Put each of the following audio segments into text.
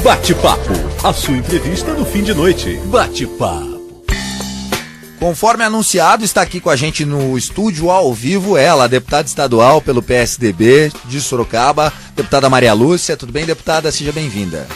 Bate-papo, a sua entrevista no fim de noite. Bate-papo. Conforme anunciado, está aqui com a gente no estúdio ao vivo ela, a deputada estadual pelo PSDB de Sorocaba, deputada Maria Lúcia. Tudo bem, deputada? Seja bem-vinda.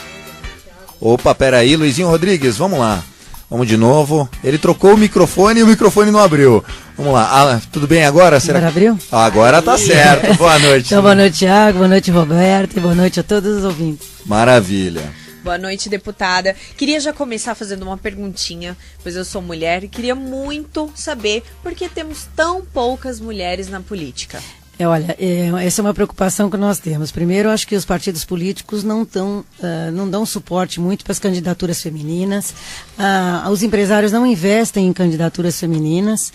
Opa, peraí, Luizinho Rodrigues, vamos lá. Vamos de novo. Ele trocou o microfone e o microfone não abriu. Vamos lá. Tudo bem agora? Será que abriu? Agora tá certo. Boa noite. Então, boa noite, Thiago. Boa noite, Roberto. E boa noite a todos os ouvintes. Maravilha. Boa noite, deputada. Queria já começar fazendo uma perguntinha, pois eu sou mulher e queria muito saber por que temos tão poucas mulheres na política. Olha, essa é uma preocupação que nós temos. Primeiro, acho que os partidos políticos não dão suporte muito para as candidaturas femininas. Os empresários não investem em candidaturas femininas.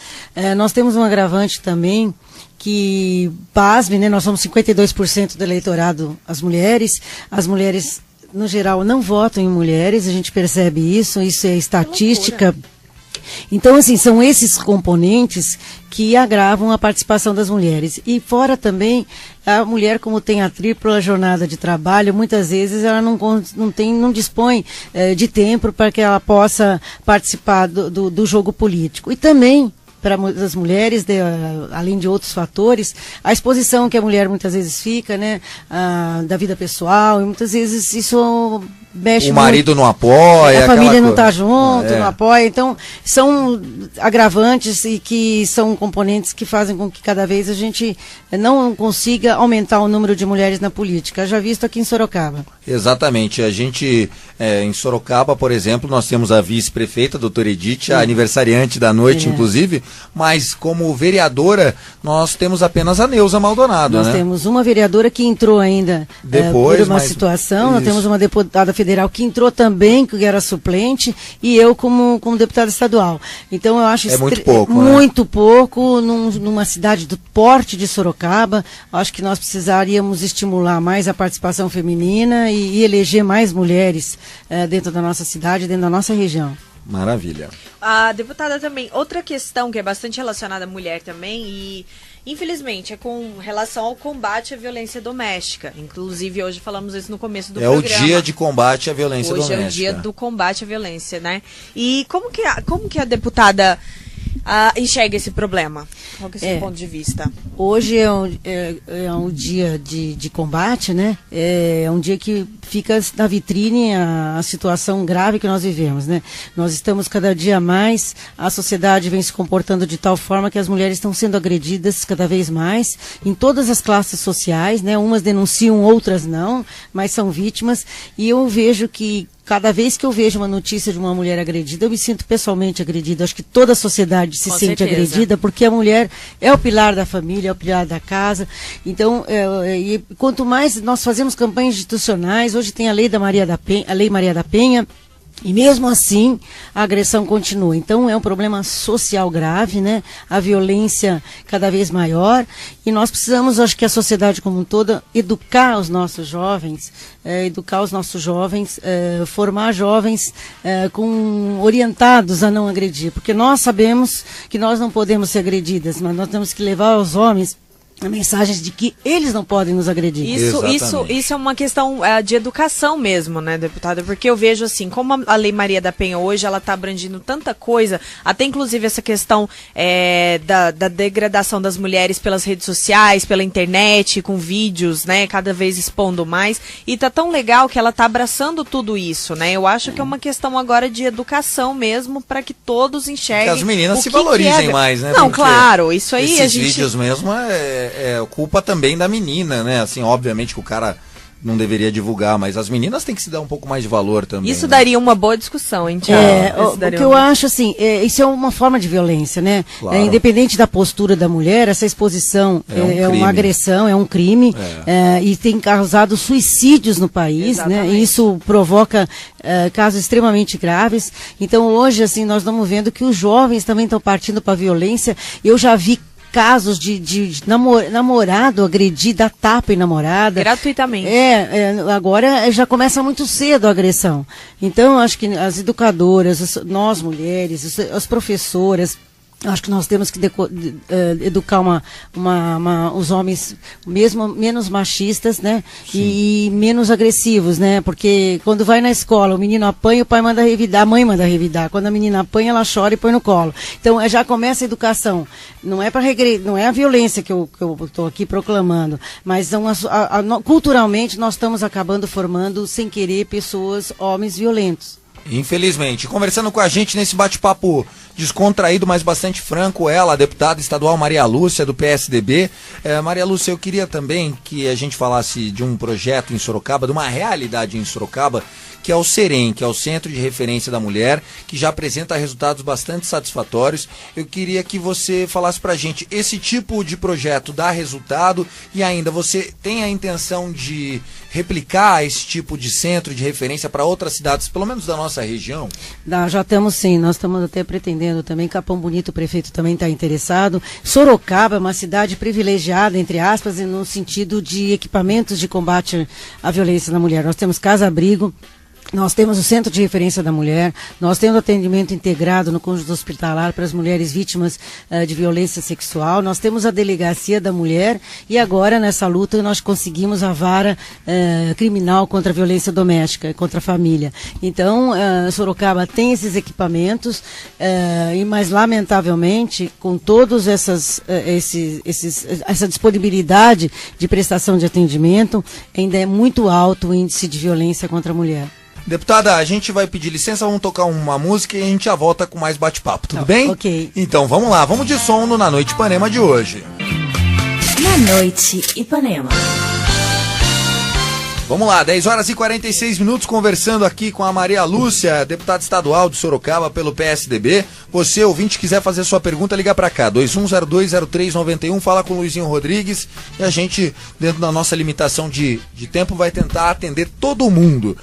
Nós temos um agravante também que, pasme, né, nós somos 52% do eleitorado as mulheres. As mulheres, no geral, não votam em mulheres, a gente percebe isso é estatística. Então, assim, são esses componentes que agravam a participação das mulheres. E fora também, a mulher, como tem a tripla jornada de trabalho, muitas vezes ela não dispõe de tempo para que ela possa participar do jogo político. E também, para as mulheres, além de outros fatores, a exposição que a mulher muitas vezes fica, né, da vida pessoal, e muitas vezes isso mexe o marido muito. Não apoia, a família não está junto, não apoia, então são agravantes e que são componentes que fazem com que cada vez a gente não consiga aumentar o número de mulheres na política, já visto aqui em Sorocaba. Exatamente, a gente em Sorocaba, por exemplo, nós temos a vice-prefeita, doutora Edith, a aniversariante da noite, inclusive, mas como vereadora, nós temos apenas a Neuza Maldonado, nós temos uma vereadora que entrou ainda depois, por uma situação, nós temos uma deputada federal que entrou também, que era suplente, e eu como deputada estadual. Então eu acho muito pouco, muito pouco numa cidade do porte de Sorocaba. Acho que nós precisaríamos estimular mais a participação feminina e eleger mais mulheres dentro da nossa cidade, dentro da nossa região. Maravilha. A deputada também, outra questão que é bastante relacionada à mulher também e infelizmente é com relação ao combate à violência doméstica. Inclusive hoje falamos isso no começo do programa. É o dia de combate à violência doméstica. Hoje é o dia do combate à violência, né? E como que a deputada enxerga esse problema? Qual que é o seu ponto de vista? Hoje é um dia de combate, né? É um dia que fica na vitrine a situação grave que nós vivemos, né? Nós estamos cada dia mais, a sociedade vem se comportando de tal forma que as mulheres estão sendo agredidas cada vez mais, em todas as classes sociais, né? Umas denunciam, outras não, mas são vítimas, e eu vejo que cada vez que eu vejo uma notícia de uma mulher agredida, eu me sinto pessoalmente agredida. Acho que toda a sociedade se sente agredida, porque a mulher é o pilar da família, é o pilar da casa. Então, e quanto mais nós fazemos campanhas institucionais, hoje tem a Lei Maria da Penha, e mesmo assim, a agressão continua. Então, é um problema social grave, né? A violência cada vez maior. E nós precisamos, acho que a sociedade como um todo, educar os nossos jovens, formar jovens orientados a não agredir. Porque nós sabemos que nós não podemos ser agredidas, mas nós temos que levar aos homens mensagens de que eles não podem nos agredir. Isso é uma questão de educação mesmo, né, deputada? Porque eu vejo assim, como a Lei Maria da Penha hoje, ela está abrangindo tanta coisa, até inclusive essa questão da degradação das mulheres pelas redes sociais, pela internet, com vídeos, né, cada vez expondo mais, e tá tão legal que ela tá abraçando tudo isso, né? Eu acho que é uma questão agora de educação mesmo, para que todos enxerguem. Que as meninas se valorizem mais, né? Não, claro, isso aí esses a gente... vídeos mesmo é culpa também da menina, né? Assim, obviamente que o cara não deveria divulgar, mas as meninas têm que se dar um pouco mais de valor também. Isso daria uma boa discussão, hein, Thiago? O que eu acho, assim, isso é uma forma de violência, né? Claro. Independente da postura da mulher, essa exposição é uma agressão, é um crime, e tem causado suicídios no país, né? E isso provoca casos extremamente graves. Então, hoje, assim, nós estamos vendo que os jovens também estão partindo para a violência. Eu já vi casos de namorado agredir, dar tapa em namorada. Gratuitamente. Agora já começa muito cedo a agressão. Então, acho que as educadoras, nós mulheres, as professoras, Acho que nós temos que educar os homens mesmo menos machistas, né? E menos agressivos, né? Porque quando vai na escola, o menino apanha, o pai manda revidar, a mãe manda revidar. Quando a menina apanha, ela chora e põe no colo. Então já começa a educação. Não é não é a violência que eu estou aqui proclamando, mas culturalmente nós estamos acabando formando, sem querer, homens violentos. Infelizmente. Conversando com a gente nesse bate-papo descontraído, mas bastante franco, ela, a deputada estadual Maria Lúcia, do PSDB. Maria Lúcia, eu queria também que a gente falasse de um projeto em Sorocaba, de uma realidade em Sorocaba, que é o SEREM, que é o Centro de Referência da Mulher, que já apresenta resultados bastante satisfatórios. Eu queria que você falasse pra gente, esse tipo de projeto dá resultado e ainda você tem a intenção de replicar esse tipo de centro de referência para outras cidades, pelo menos da nossa região? Já temos sim, nós estamos até pretendendo também. Capão Bonito, o prefeito também está interessado. Sorocaba é uma cidade privilegiada, entre aspas, no sentido de equipamentos de combate à violência na mulher. Nós temos casa-abrigo, nós temos o Centro de Referência da Mulher, nós temos atendimento integrado no cônjuge hospitalar para as mulheres vítimas de violência sexual, nós temos a Delegacia da Mulher e agora nessa luta nós conseguimos a vara criminal contra a violência doméstica, contra a família. Então, Sorocaba tem esses equipamentos, mas lamentavelmente, com todos essa disponibilidade de prestação de atendimento, ainda é muito alto o índice de violência contra a mulher. Deputada, a gente vai pedir licença, vamos tocar uma música e a gente já volta com mais bate-papo, tudo bem? Ok. Então vamos lá, vamos de som no Na Noite Ipanema de hoje. Na Noite Ipanema. Vamos lá, 10h46, conversando aqui com a Maria Lúcia, deputada estadual de Sorocaba pelo PSDB. Você, ouvinte, quiser fazer sua pergunta, liga pra cá, 21020391, fala com o Luizinho Rodrigues e a gente, dentro da nossa limitação de tempo, vai tentar atender todo mundo.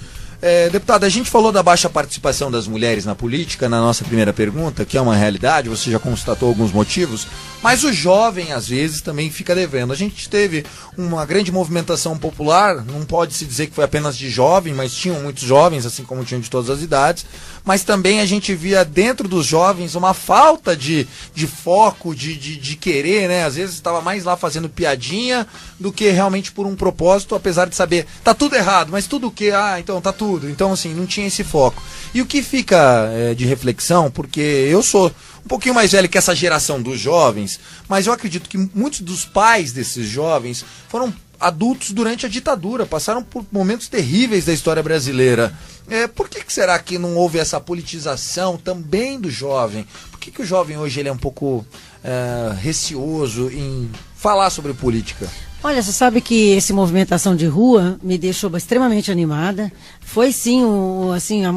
Deputada, a gente falou da baixa participação das mulheres na política na nossa primeira pergunta, que é uma realidade, você já constatou alguns motivos, mas o jovem às vezes também fica devendo. A gente teve uma grande movimentação popular, não pode se dizer que foi apenas de jovem, mas tinham muitos jovens, assim como tinham de todas as idades, mas também a gente via dentro dos jovens uma falta de foco, de querer, né? Às vezes estava mais lá fazendo piadinha do que realmente por um propósito, apesar de saber, tá tudo errado, mas tudo o quê? Então tá tudo. Então, assim, não tinha esse foco. E o que fica de reflexão, porque eu sou um pouquinho mais velho que essa geração dos jovens, mas eu acredito que muitos dos pais desses jovens foram adultos durante a ditadura, passaram por momentos terríveis da história brasileira. Por que será que não houve essa politização também do jovem? Por que o jovem hoje ele é um pouco receoso em falar sobre política? Olha, você sabe que esse movimentação de rua me deixou extremamente animada. Foi sim,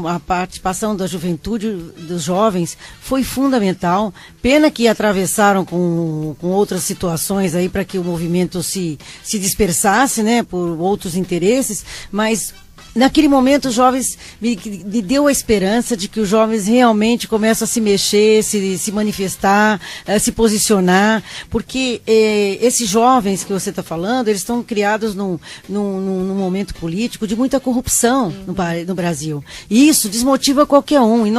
a participação da juventude, dos jovens, foi fundamental. Pena que atravessaram com outras situações aí para que o movimento se dispersasse, né, por outros interesses, mas naquele momento os jovens me deu a esperança de que os jovens realmente começam a se mexer, se manifestar, se posicionar, porque esses jovens que você está falando, eles estão criados num momento político de muita corrupção no Brasil. E isso desmotiva qualquer um. E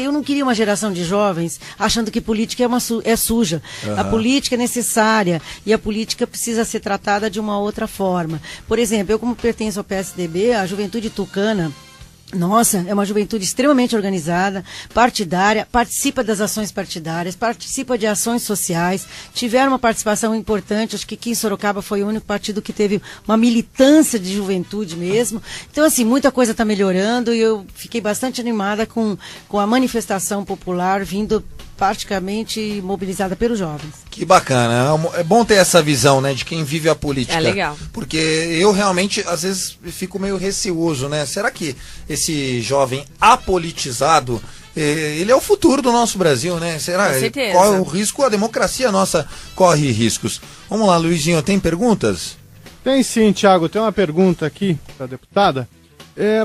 eu não queria uma geração de jovens achando que política é suja. Uhum. A política é necessária e a política precisa ser tratada de uma outra forma. Por exemplo, eu como pertenço ao PSDB, a juventude tucana, nossa, é uma juventude extremamente organizada, partidária, participa das ações partidárias, participa de ações sociais, tiveram uma participação importante, acho que aqui em Sorocaba foi o único partido que teve uma militância de juventude mesmo. Então, assim, muita coisa está melhorando e eu fiquei bastante animada com a manifestação popular vindo praticamente mobilizada pelos jovens. Que bacana, é bom ter essa visão, né, de quem vive a política. É legal. Porque eu realmente, às vezes, fico meio receoso, né, será que esse jovem apolitizado, ele é o futuro do nosso Brasil, né, será? Com certeza. Qual é o risco? A democracia nossa corre riscos. Vamos lá, Luizinho, tem perguntas? Tem sim, Thiago, tem uma pergunta aqui para a deputada.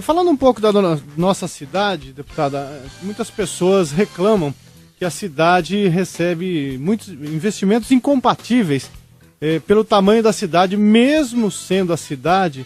Falando um pouco da nossa cidade, deputada, muitas pessoas reclamam que a cidade recebe muitos investimentos incompatíveis pelo tamanho da cidade, mesmo sendo a cidade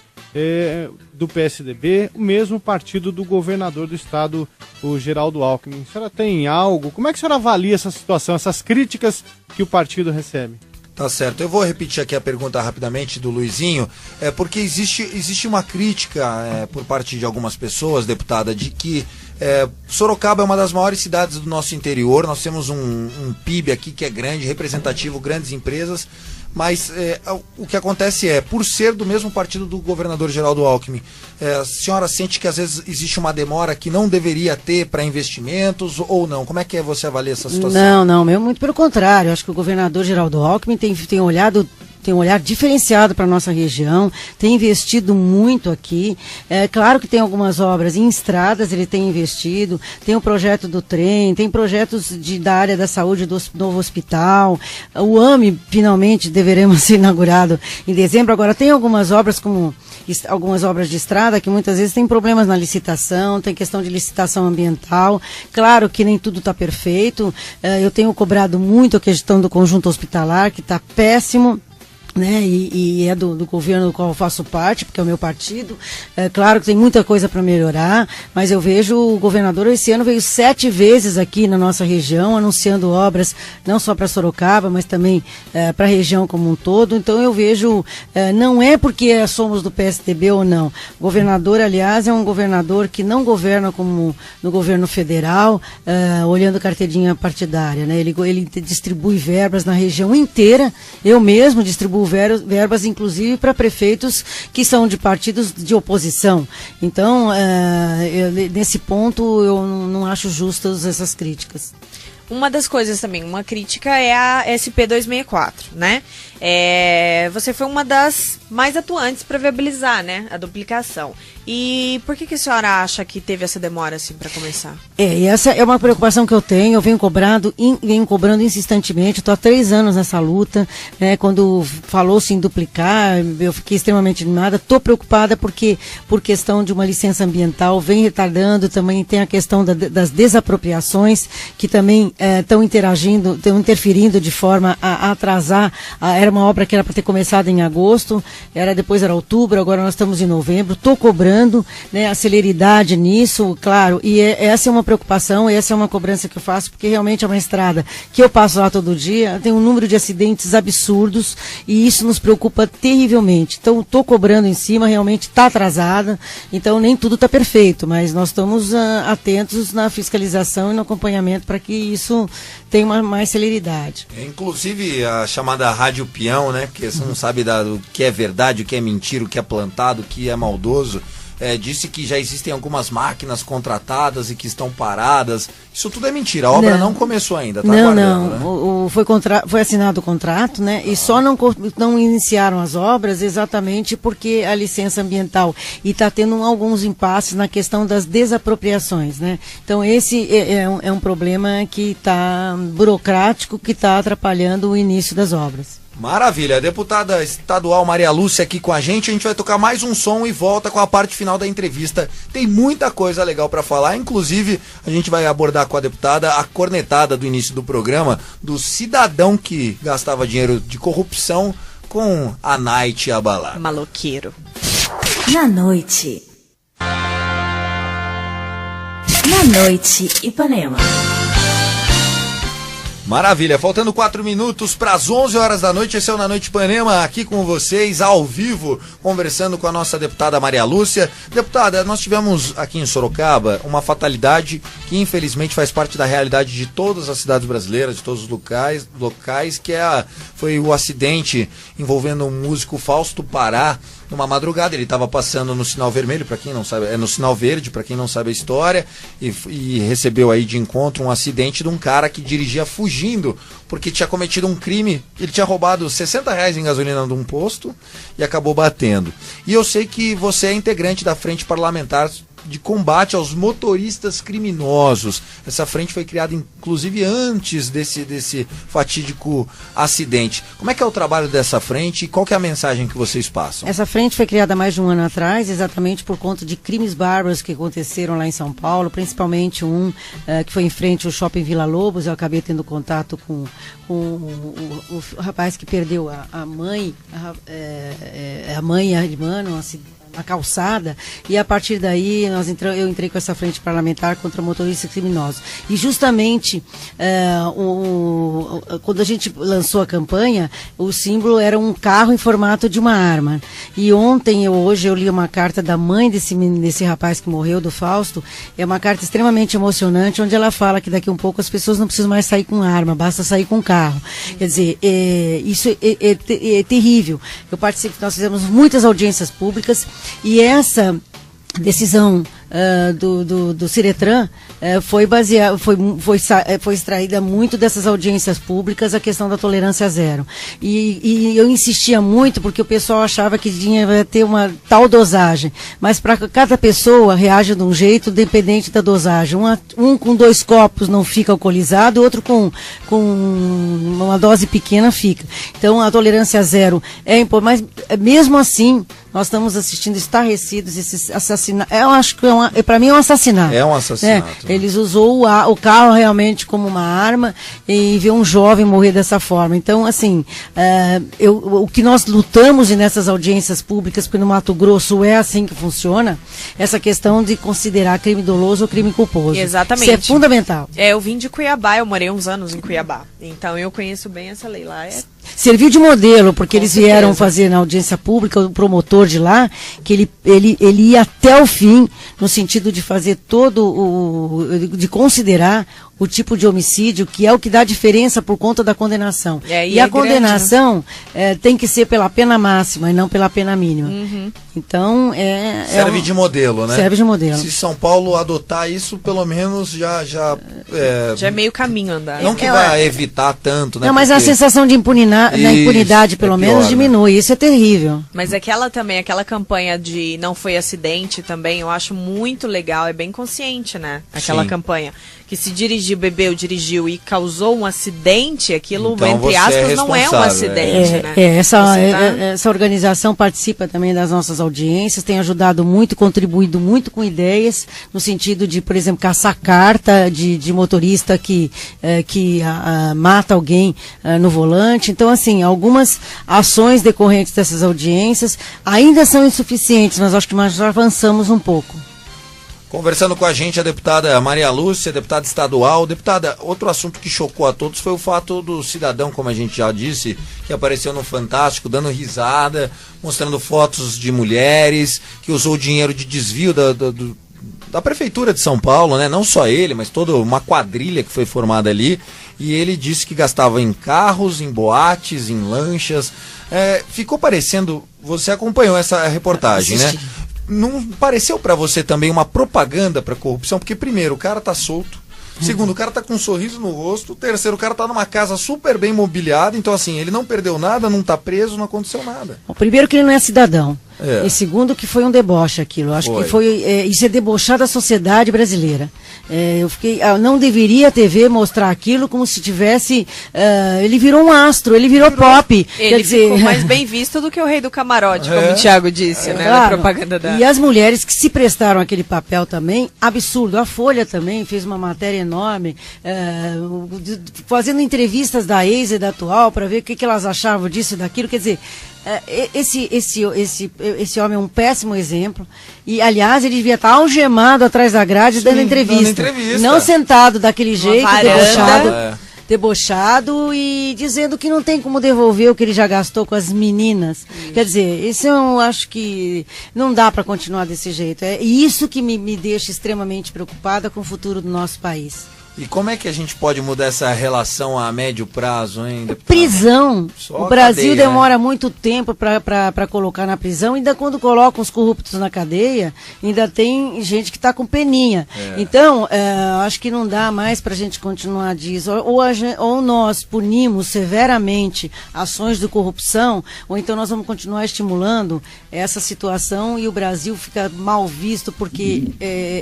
do PSDB, o mesmo partido do governador do estado, o Geraldo Alckmin. A senhora tem algo? Como é que a senhora avalia essa situação, essas críticas que o partido recebe? Tá certo. Eu vou repetir aqui a pergunta rapidamente do Luizinho, porque existe uma crítica por parte de algumas pessoas, deputada, de que Sorocaba é uma das maiores cidades do nosso interior. Nós temos um PIB aqui que é grande, representativo, grandes empresas, mas o que acontece por ser do mesmo partido do governador Geraldo Alckmin, a senhora sente que às vezes existe uma demora que não deveria ter para investimentos ou não? Como é que você avalia essa situação? Não, muito pelo contrário. Acho que o governador Geraldo Alckmin tem um olhar diferenciado para a nossa região, tem investido muito aqui. É claro que tem algumas obras em estradas, ele tem investido, tem o projeto do trem, tem projetos da área da saúde do novo hospital. O AME finalmente deveremos ser inaugurado em dezembro. Agora tem algumas obras algumas obras de estrada que muitas vezes tem problemas na licitação, tem questão de licitação ambiental. Claro que nem tudo está perfeito. Eu tenho cobrado muito a questão do conjunto hospitalar, que está péssimo. Né? E é do governo do qual eu faço parte, porque é o meu partido. É claro que tem muita coisa para melhorar, mas eu vejo o governador esse ano veio 7 vezes aqui na nossa região, anunciando obras não só para Sorocaba, mas também para a região como um todo. Então eu vejo, não é porque somos do PSDB ou não. O governador, aliás, é um governador que não governa como no governo federal, olhando carteirinha partidária, né? Ele distribui verbas na região inteira. Eu mesmo distribuo verbas, inclusive, para prefeitos que são de partidos de oposição. Então, nesse ponto, eu não acho justas essas críticas. Uma das coisas também, uma crítica é a SP264, né? Você foi uma das mais atuantes para viabilizar, né, a duplicação. E por que a senhora acha que teve essa demora, assim, para começar? E essa é uma preocupação que eu tenho, eu venho cobrando insistentemente, estou há 3 anos nessa luta, né? Quando falou-se em duplicar, eu fiquei extremamente animada, estou preocupada porque, por questão de uma licença ambiental, vem retardando, também tem a questão das desapropriações, que também estão interferindo de forma a atrasar. Era uma obra que era para ter começado em agosto, depois era outubro, agora nós estamos em novembro. Estou cobrando, né, a celeridade nisso, claro, e essa é uma preocupação, essa é uma cobrança que eu faço, porque realmente é uma estrada que eu passo lá todo dia, tem um número de acidentes absurdos, e isso nos preocupa terrivelmente. Então, estou cobrando em cima, realmente está atrasada, então nem tudo está perfeito, mas nós estamos atentos na fiscalização e no acompanhamento para que isso tenha mais celeridade. Inclusive a chamada rádio peão, né? Porque você não sabe do que é verdade, o que é mentira, o que é plantado, o que é maldoso. Disse que já existem algumas máquinas contratadas e que estão paradas. Isso tudo é mentira, a obra não começou ainda, tá aguardando, né? Foi assinado o contrato, né? E só não iniciaram as obras exatamente porque a licença ambiental, e está tendo alguns impasses na questão das desapropriações, né? Então esse é um problema que está burocrático, que está atrapalhando o início das obras. Maravilha, a deputada estadual Maria Lúcia aqui com a gente vai tocar mais um som e volta com a parte final da entrevista. Tem muita coisa legal para falar, inclusive a gente vai abordar com a deputada a cornetada do início do programa do cidadão que gastava dinheiro de corrupção com a Night abalar. Maloqueiro. Na noite, Ipanema. Maravilha, faltando 4 minutos para as 11 horas da noite, esse é o Na Noite Ipanema, aqui com vocês, ao vivo, conversando com a nossa deputada Maria Lúcia. Deputada, nós tivemos aqui em Sorocaba uma fatalidade que infelizmente faz parte da realidade de todas as cidades brasileiras, de todos os locais, que foi o acidente envolvendo um músico Fausto Pará. Numa madrugada, ele estava passando no sinal vermelho, para quem não sabe, no sinal verde, para quem não sabe a história, e recebeu aí de encontro um acidente de um cara que dirigia fugindo, porque tinha cometido um crime. Ele tinha roubado R$60 em gasolina de um posto e acabou batendo. E eu sei que você é integrante da Frente Parlamentar de Combate aos Motoristas Criminosos. Essa frente foi criada inclusive antes desse fatídico acidente. Como é que é o trabalho dessa frente e qual que é a mensagem que vocês passam? Essa frente foi criada há mais de um ano atrás, exatamente por conta de crimes bárbaros que aconteceram lá em São Paulo, principalmente que foi em frente ao Shopping Vila Lobos. Eu acabei tendo contato com o rapaz que perdeu a mãe e a irmã num acidente na calçada, e a partir daí eu entrei com essa frente parlamentar contra motoristas criminosos. E justamente quando a gente lançou a campanha, o símbolo era um carro em formato de uma arma. E hoje eu li uma carta da mãe desse rapaz que morreu, do Fausto. É uma carta extremamente emocionante, onde ela fala que daqui a um pouco as pessoas não precisam mais sair com arma, basta sair com carro. Quer dizer, isso é terrível. Nós fizemos muitas audiências públicas, e essa decisão do Ciretran foi extraída muito dessas audiências públicas, a questão da tolerância zero. E eu insistia muito, porque o pessoal achava que tinha ter uma tal dosagem, mas para cada pessoa reage de um jeito dependente da dosagem. Um com 2 copos não fica alcoolizado, outro com uma dose pequena fica. Então a tolerância zero é importante, mas mesmo assim nós estamos assistindo estarrecidos esses assassinatos. Eu acho que para mim é um assassinato. É um assassinato. Eles usou o carro realmente como uma arma e ver um jovem morrer dessa forma. Então, assim, o que nós lutamos nessas audiências públicas, porque no Mato Grosso é assim que funciona, essa questão de considerar crime doloso ou crime culposo. Exatamente. Isso é fundamental. Eu vim de Cuiabá, eu morei uns anos em Cuiabá. Então eu conheço bem essa lei lá. Serviu de modelo, porque Com eles certeza. vieram fazer na audiência pública, o promotor de lá, que ele ia até o fim, no sentido de fazer de considerar o tipo de homicídio, que é o que dá diferença por conta da condenação. E a condenação tem que ser pela pena máxima e não pela pena mínima. Uhum. Então, serve de modelo, né? Serve de modelo. Se São Paulo adotar isso, pelo menos já é meio caminho andar. Não que vai evitar tanto, né? Não, mas a sensação de impunidade, pelo menos, diminui. Isso é terrível. Mas aquela campanha de não foi acidente também, eu acho muito legal, é bem consciente, né? Aquela campanha. Que se dirigiu e causou um acidente, aquilo, então, entre aspas, não é um acidente, né? Essa organização participa também das nossas audiências, tem ajudado muito, contribuído muito com ideias, no sentido de, por exemplo, caçar carta de motorista que mata alguém no volante. Então, assim, algumas ações decorrentes dessas audiências ainda são insuficientes, mas acho que nós já avançamos um pouco. Conversando com a gente a deputada Maria Lúcia, deputada estadual. Deputada, outro assunto que chocou a todos foi o fato do cidadão, como a gente já disse, que apareceu no Fantástico dando risada, mostrando fotos de mulheres, que usou dinheiro de desvio da Prefeitura de São Paulo, né? Não só ele, mas toda uma quadrilha que foi formada ali. E ele disse que gastava em carros, em boates, em lanchas. Ficou parecendo... Você acompanhou essa reportagem, né? Não pareceu pra você também uma propaganda pra corrupção? Porque primeiro, o cara tá solto. Segundo, o cara tá com um sorriso no rosto. Terceiro, o cara tá numa casa super bem mobiliada. Então, assim, ele não perdeu nada, não tá preso, não aconteceu nada. Bom, primeiro que ele não é cidadão. E segundo que foi um deboche aquilo. Acho que isso é debochar da sociedade brasileira. Não deveria a TV mostrar aquilo como se tivesse... ele virou um astro, ele virou pop. Ele ficou mais bem visto do que o rei do camarote, como o Thiago disse, né? Claro. Na propaganda da... E as mulheres que se prestaram aquele papel também, absurdo. A Folha também fez uma matéria enorme, fazendo entrevistas da ex e da atual para ver o que elas achavam disso e daquilo. Quer dizer, esse homem é um péssimo exemplo. E, aliás, ele devia estar algemado atrás da grade dando entrevista. Não sentado daquele jeito, debochado e dizendo que não tem como devolver o que ele já gastou com as meninas. Quer dizer, isso eu acho que não dá para continuar desse jeito. É isso que me deixa extremamente preocupada com o futuro do nosso país. E como é que a gente pode mudar essa relação a médio prazo, hein, deputado? Prisão. Só o Brasil cadeia, demora muito tempo para colocar na prisão. Ainda quando colocam os corruptos na cadeia, ainda tem gente que está com peninha. Então, acho que não dá mais para a gente continuar disso. Ou nós punimos severamente ações de corrupção, ou então nós vamos continuar estimulando essa situação e o Brasil fica mal visto, porque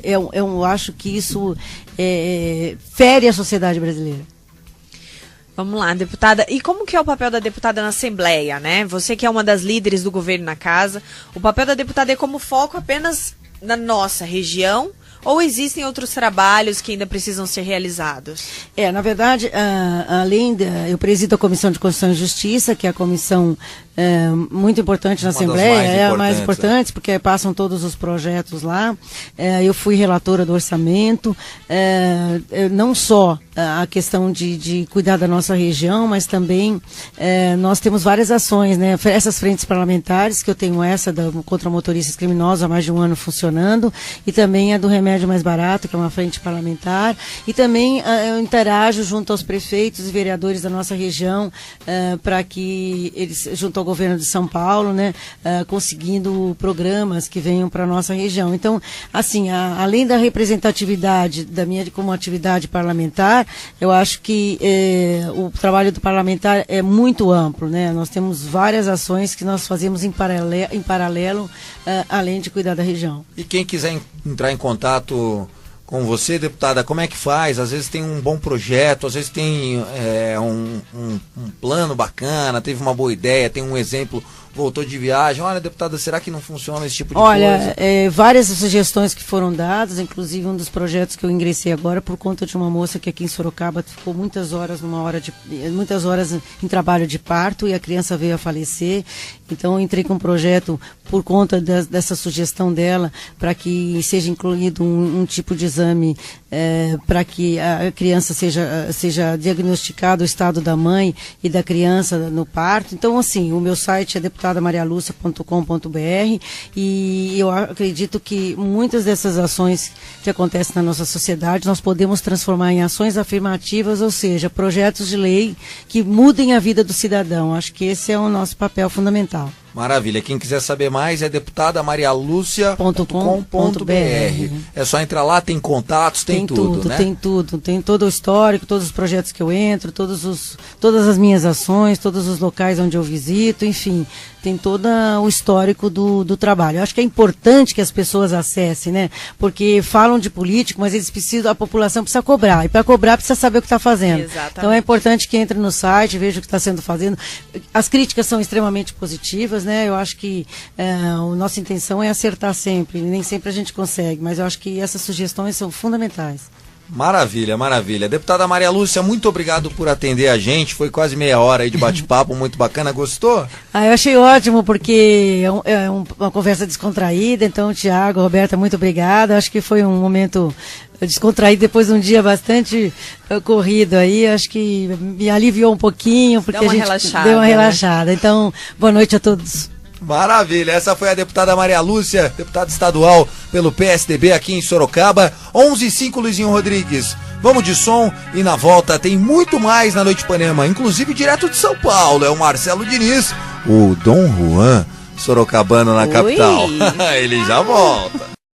eu acho que isso fere a sociedade brasileira. Vamos lá, deputada. E como que é o papel da deputada na Assembleia, né? Você que é uma das líderes do governo na casa, o papel da deputada é como foco apenas na nossa região ou existem outros trabalhos que ainda precisam ser realizados? Na verdade, eu presido a Comissão de Constituição e Justiça, que é a comissão muito importante na Assembleia, é a mais importante, porque passam todos os projetos lá. Eu fui relatora do orçamento, não só a questão de cuidar da nossa região, mas também nós temos várias ações, né? Essas frentes parlamentares, que eu tenho essa contra motoristas criminosos há mais de um ano funcionando, e também a do remédio mais barato, que é uma frente parlamentar, e também eu interajo junto aos prefeitos e vereadores da nossa região, para que eles, junto ao governo de São Paulo, né, conseguindo programas que venham para a nossa região. Então, assim, além da representatividade da minha como atividade parlamentar, eu acho que o trabalho do parlamentar é muito amplo, né? Nós temos várias ações que nós fazemos em paralelo, além de cuidar da região. E quem quiser entrar em contato com você, deputada, como é que faz? Às vezes tem um bom projeto, às vezes tem um plano bacana, teve uma boa ideia, tem um exemplo, voltou de viagem. Olha, deputada, será que não funciona esse tipo de coisa? Olha, várias sugestões que foram dadas, inclusive um dos projetos que eu ingressei agora por conta de uma moça que aqui em Sorocaba ficou muitas horas em trabalho de parto e a criança veio a falecer. Então eu entrei com um projeto por conta dessa sugestão dela, para que seja incluído um tipo de exame para que a criança seja diagnosticado o estado da mãe e da criança no parto. Então, assim, o meu site é deputadamarialucia.com.br e eu acredito que muitas dessas ações que acontecem na nossa sociedade nós podemos transformar em ações afirmativas, ou seja, projetos de lei que mudem a vida do cidadão. Acho que esse é o nosso papel fundamental. Maravilha. Quem quiser saber mais é deputadamarialucia.com.br. É só entrar lá, tem contatos, tem tudo, né? Tem tudo. Tem todo o histórico, todos os projetos que eu entro, todas as minhas ações, todos os locais onde eu visito, enfim, tem todo o histórico do trabalho. Eu acho que é importante que as pessoas acessem, né? Porque falam de político, mas a população precisa cobrar. E para cobrar precisa saber o que está fazendo. Exatamente. Então é importante que entre no site, veja o que está sendo fazendo. As críticas são extremamente positivas, né? Eu acho que a nossa intenção é acertar sempre, nem sempre a gente consegue, mas eu acho que essas sugestões são fundamentais. Maravilha, maravilha. Deputada Maria Lúcia, muito obrigado por atender a gente, foi quase meia hora aí de bate-papo, muito bacana, gostou? Eu achei ótimo, porque é uma conversa descontraída, então, Tiago, Roberta, muito obrigada, acho que foi um momento descontraído depois de um dia bastante corrido aí, acho que me aliviou um pouquinho, porque a gente deu uma relaxada. Então, boa noite a todos. Maravilha, essa foi a deputada Maria Lúcia, deputada estadual pelo PSDB aqui em Sorocaba. 11h05, Luizinho Rodrigues. Vamos de som e na volta tem muito mais na Noite Ipanema, inclusive direto de São Paulo, é o Marcelo Diniz, o Dom Juan sorocabano na capital. Ele já volta.